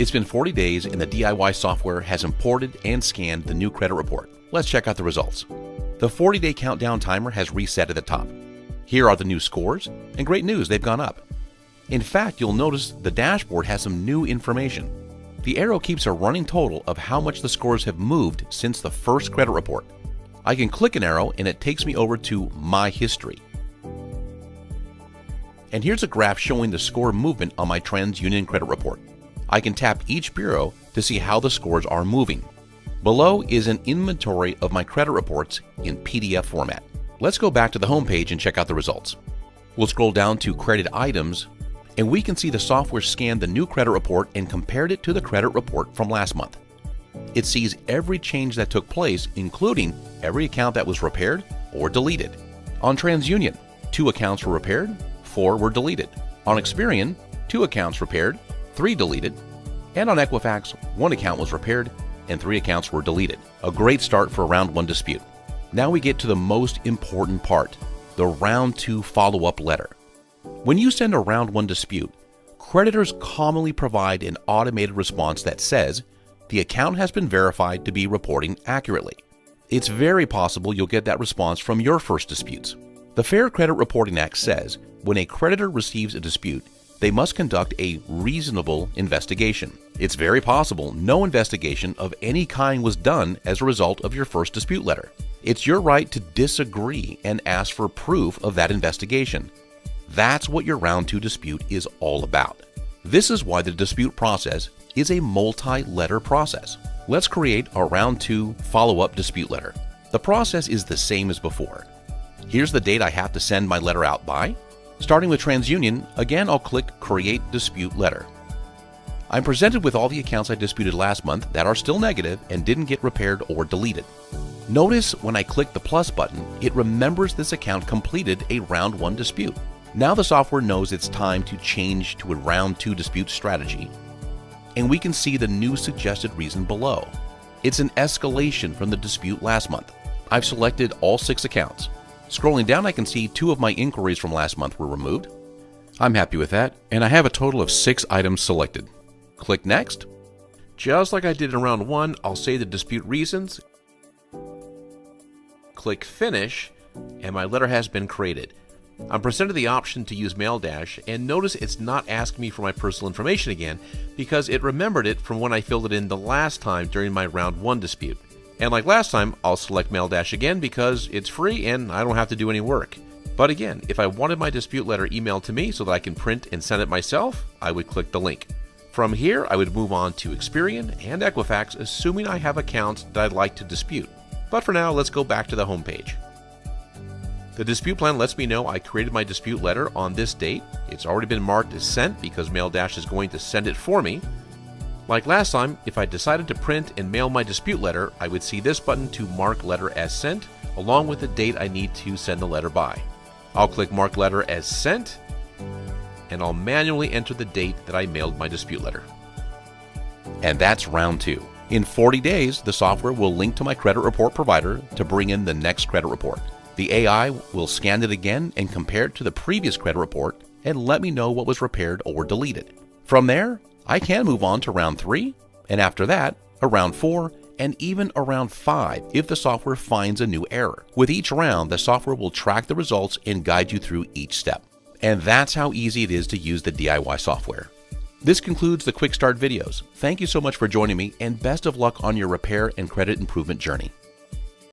It's been 40 days and the DIY software has imported and scanned the new credit report. Let's check out the results. The 40-day countdown timer has reset at the top. Here are the new scores, and great news, they've gone up. In fact, you'll notice the dashboard has some new information. The arrow keeps a running total of how much the scores have moved since the first credit report. I can click an arrow and it takes me over to My History. And here's a graph showing the score movement on my TransUnion credit report. I can tap each bureau to see how the scores are moving. Below is an inventory of my credit reports in PDF format. Let's go back to the home page and check out the results. We'll scroll down to Credit Items, and we can see the software scanned the new credit report and compared it to the credit report from last month. It sees every change that took place, including every account that was repaired or deleted. On TransUnion, 2 accounts were repaired, 4 were deleted. On Experian, 2 accounts repaired, 3 deleted. And on Equifax, 1 account was repaired and 3 accounts were deleted. A great start for a round 1 dispute. Now we get to the most important part, the round 2 follow-up letter. When you send a round 1 dispute, creditors commonly provide an automated response that says, the account has been verified to be reporting accurately. It's very possible you'll get that response from your first disputes. The Fair Credit Reporting Act says when a creditor receives a dispute, they must conduct a reasonable investigation. It's very possible no investigation of any kind was done as a result of your first dispute letter. It's your right to disagree and ask for proof of that investigation. That's what your round 2 dispute is all about. This is why the dispute process is a multi-letter process. Let's create a round 2 follow-up dispute letter. The process is the same as before. Here's the date I have to send my letter out by. Starting with TransUnion, again I'll click Create Dispute Letter. I'm presented with all the accounts I disputed last month that are still negative and didn't get repaired or deleted. Notice when I click the plus button, it remembers this account completed a round 1 dispute. Now the software knows it's time to change to a round 2 dispute strategy, and we can see the new suggested reason below. It's an escalation from the dispute last month. I've selected all 6 accounts. Scrolling down, I can see 2 of my inquiries from last month were removed. I'm happy with that, and I have a total of 6 items selected. Click Next. Just like I did in round 1, I'll say the dispute reasons. Click Finish, and my letter has been created. I'm presented the option to use MailDash, and notice it's not asking me for my personal information again because it remembered it from when I filled it in the last time during my round 1 dispute. And like last time, I'll select MailDash again because it's free and I don't have to do any work. But again, if I wanted my dispute letter emailed to me so that I can print and send it myself, I would click the link. From here, I would move on to Experian and Equifax, assuming I have accounts that I'd like to dispute. But for now, let's go back to the home page. The dispute plan lets me know I created my dispute letter on this date. It's already been marked as sent because MailDash is going to send it for me. Like last time, if I decided to print and mail my dispute letter, I would see this button to mark letter as sent, along with the date I need to send the letter by. I'll click Mark Letter as Sent, and I'll manually enter the date that I mailed my dispute letter. And that's round 2. In 40 days, the software will link to my credit report provider to bring in the next credit report. The AI will scan it again and compare it to the previous credit report and let me know what was repaired or deleted. From there, I can move on to round 3, and after that, a round 4, and even a round 5 if the software finds a new error. With each round, the software will track the results and guide you through each step. And that's how easy it is to use the DIY software. This concludes the Quick Start videos. Thank you so much for joining me, and best of luck on your repair and credit improvement journey.